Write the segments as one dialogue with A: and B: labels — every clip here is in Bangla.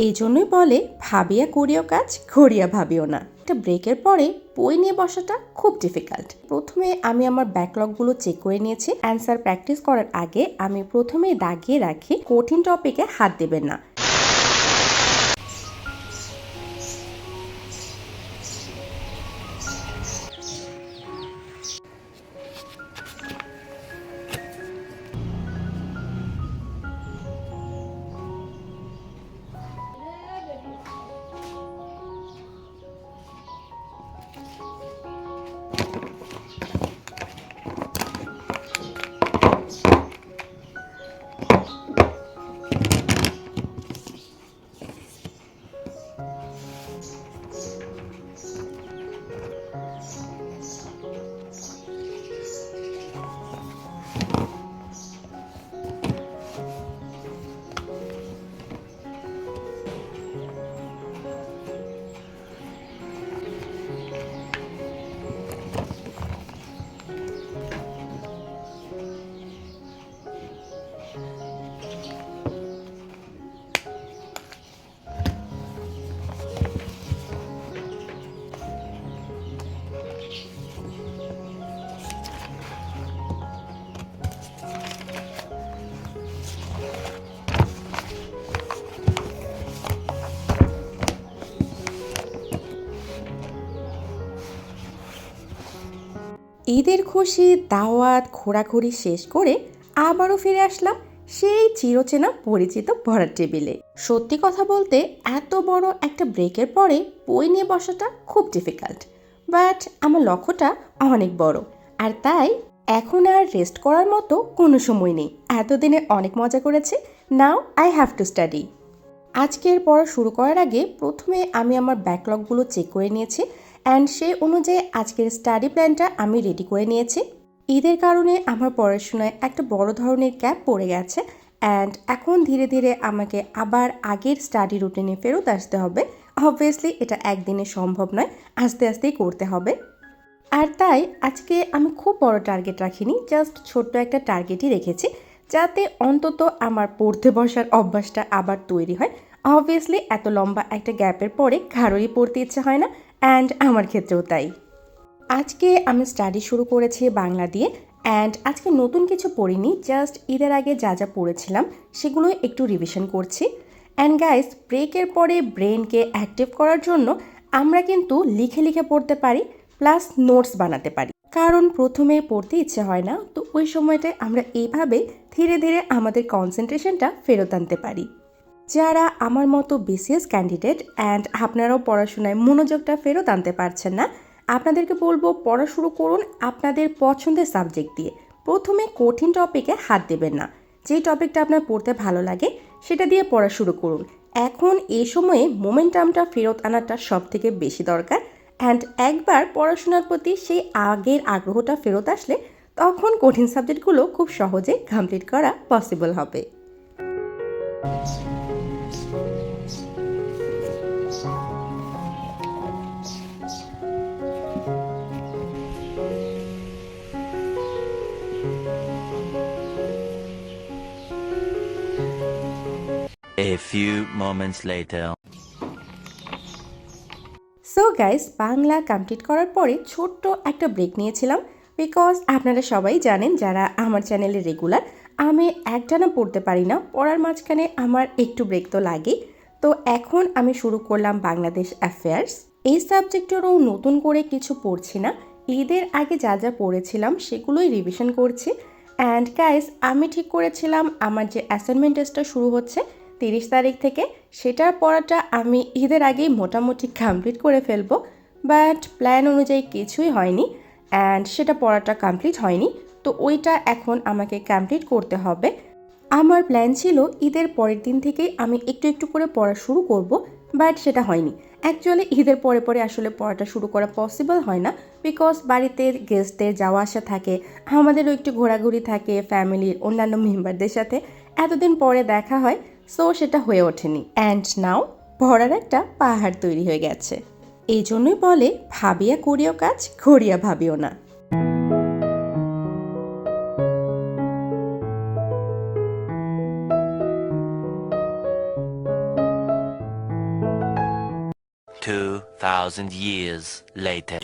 A: এই জন্যই বলে ভাবিয়া করিও কাজ করিয়া ভাবিও না। একটা ব্রেকের পরে বই নিয়ে বসাটা খুব ডিফিকাল্ট। প্রথমে আমি আমার ব্যাকলগগুলো চেক করে নিয়েছি। অ্যান্সার প্র্যাকটিস করার আগে আমি প্রথমেই দাগিয়ে রাখি কঠিন টপিকে হাত দেবেন না। ঈদের খুশি দাওয়াত ঘোরাঘুরি শেষ করে আবারও ফিরে আসলাম সেই চিরচেনা পরিচিত পড়ার টেবিলে। সত্যি কথা বলতে এত বড় একটা ব্রেকের পরে বই নিয়ে বসাটা খুব ডিফিকাল্ট, বাট আমার লক্ষ্যটা অনেক বড়। আর তাই এখন আর রেস্ট করার মতো কোনো সময় নেই। এতদিনে অনেক মজা করেছি, now I have to study. আজকের পড়া শুরু করার আগে প্রথমে আমি আমার ব্যাকলগগুলো চেক করে নিয়েছি অ্যান্ড সেই অনুযায়ী আজকের স্টাডি প্ল্যানটা আমি রেডি করে নিয়েছি। ঈদের কারণে আমার পড়াশোনায় একটা বড় ধরনের গ্যাপ পড়ে গেছে অ্যান্ড এখন ধীরে ধীরে আমাকে আবার আগের স্টাডি রুটিনে ফেরত আসতে হবে। অবভিয়াসলি এটা একদিনে সম্ভব নয়, আস্তে আস্তেই করতে হবে। আর তাই আজকে আমি খুব বড় টার্গেট রাখিনি, জাস্ট ছোট্ট একটা টার্গেটই রেখেছি, যাতে অন্তত আমার পড়তে বসার অভ্যাসটা আবার তৈরি হয়। অবভিয়াসলি এত লম্বা একটা গ্যাপের পরে কারোরই পড়তে ইচ্ছে হয় না, অ্যান্ড আমার ক্ষেত্রেও তাই। আজকে আমি স্টাডি শুরু করেছি বাংলা দিয়ে অ্যান্ড আজকে নতুন কিছু পড়িনি, জাস্ট ঈদের আগে যা যা পড়েছিলাম সেগুলোই একটু রিভিশন করছি। অ্যান্ড গাইস, ব্রেকের পরে ব্রেনকে অ্যাক্টিভ করার জন্য আমরা কিন্তু লিখে লিখে পড়তে পারি, প্লাস নোটস বানাতে পারি। কারণ প্রথমে পড়তে ইচ্ছে হয় না, তো ওই সময়টায় আমরা এইভাবে ধীরে ধীরে আমাদের কনসেন্ট্রেশনটা ফেরত আনতে পারি। যারা আমার মতো বিসিএস ক্যান্ডিডেট অ্যান্ড আপনারাও পড়াশোনায় মনোযোগটা ফেরত আনতে পারছেন না, আপনাদেরকে বলবো পড়া শুরু করুন আপনাদের পছন্দের সাবজেক্ট দিয়ে। প্রথমে কঠিন টপিকে হাত দেবেন না, যেই টপিকটা আপনার পড়তে ভালো লাগে সেটা দিয়ে পড়া শুরু করুন। এখন এই সময়ে মোমেন্টামটা ফেরত আনাটা সব থেকে বেশি দরকার অ্যান্ড একবার পড়াশোনার প্রতি সেই আগের আগ্রহটা ফেরত আসলে তখন কঠিন সাবজেক্টগুলো খুব সহজে কমপ্লিট করা পসিবল হবে।
B: A few moments later.
A: So guys, Bangla complete করার পরে ছোট্ট একটা ব্রেক নিয়েছিলাম, বিকজ আপনারা সবাই জানেন যারা আমার চ্যানেলে রেগুলার, আমি একটানা পড়তে পারি না, পড়ার মাঝখানে আমার একটু ব্রেক তো লাগেই। তো এখন আমি শুরু করলাম বাংলাদেশ অ্যাফেয়ার্স। এই সাবজেক্টেরও নতুন করে কিছু পড়ছি না, ঈদের আগে যা যা পড়েছিলাম সেগুলোই রিভিশন করছি। অ্যান্ড গাইস, আমি ঠিক করেছিলাম আমার যে অ্যাসাইনমেন্ট টেস্টটা শুরু হচ্ছে 30 তারিখ থেকে, সেটার পড়াটা আমি ঈদের আগেই মোটামুটি কমপ্লিট করে ফেলবো। বাট প্ল্যান অনুযায়ী কিছুই হয়নি অ্যান্ড সেটা পড়াটা কমপ্লিট হয়নি, তো ওইটা এখন আমাকে কমপ্লিট করতে হবে। আমার প্ল্যান ছিল ঈদের পরের দিন থেকেই আমি একটু একটু করে পড়া শুরু করব, বাট সেটা হয়নি। অ্যাকচুয়ালি ঈদের পরে পরে আসলে পড়াটা শুরু করা পসিবল হয় না, বিকজ বাড়িতে গেস্টদের যাওয়া আসা থাকে, আমাদেরও একটু ঘোরাঘুরি থাকে ফ্যামিলির অন্যান্য মেম্বারদের সাথে, এতদিন পরে দেখা হয়, সো সেটা হয়ে ওঠেনি। অ্যান্ড নাও পড়ার একটা পাহাড় তৈরি হয়ে গেছে। এই জন্যই বলে ভাবিয়া করিও কাজ করিয়া ভাবিও না।
B: 2,000 years later.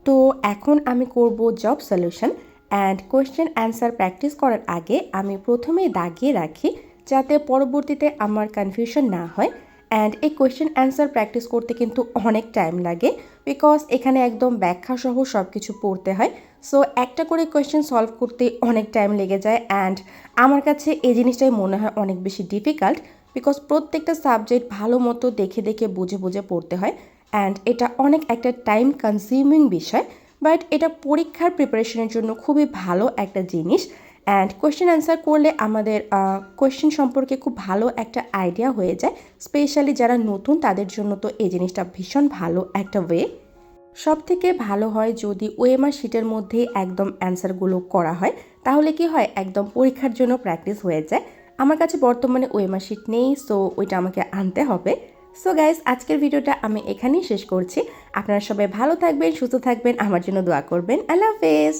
A: তো এখন আমি করব job solution and question answer practice করার আগে আমি প্রথমেই দাগিয়ে রাখি যাতে পরবর্তীতে আমার কনফিউশন না হয়। অ্যান্ড এই কোয়েশ্চেন অ্যান্সার প্র্যাকটিস করতে কিন্তু অনেক টাইম লাগে, বিকজ এখানে একদম ব্যাখ্যা সহ সব কিছু পড়তে হয়। সো একটা করে কোয়েশ্চেন সলভ করতে অনেক টাইম লেগে যায়, অ্যান্ড আমার কাছে এই জিনিসটাই মনে হয় অনেক বেশি ডিফিকাল্ট, বিকজ প্রত্যেকটা সাবজেক্ট ভালো মতো দেখে দেখে বুঝে বুঝে পড়তে হয়। অ্যান্ড এটা অনেক একটা টাইম কনজিউমিং বিষয়, বাট এটা পরীক্ষার প্রিপারেশনের জন্য খুবই ভালো একটা জিনিস। অ্যান্ড কোয়েশ্চেন অ্যান্সার করলে আমাদের কোয়েশ্চেন সম্পর্কে খুব ভালো একটা আইডিয়া হয়ে যায়, স্পেশালি যারা নতুন তাদের জন্য তো এই জিনিসটা ভীষণ ভালো একটা ওয়ে। সব থেকে ভালো হয় যদি ওএমআর শিটের মধ্যে একদম অ্যান্সারগুলো করা হয়, তাহলে কি হয় একদম পরীক্ষার জন্য প্র্যাকটিস হয়ে যায়। আমার কাছে বর্তমানে ওএমআর শিট নেই, সো ওইটা আমাকে আনতে হবে। সো গাইস, আজকের ভিডিওটা আমি এখানেই শেষ করছি। আপনারা সবাই ভালো থাকবেন, সুস্থ থাকবেন, আমার জন্য দোয়া করবেন। আল্লাহ হাফেজ।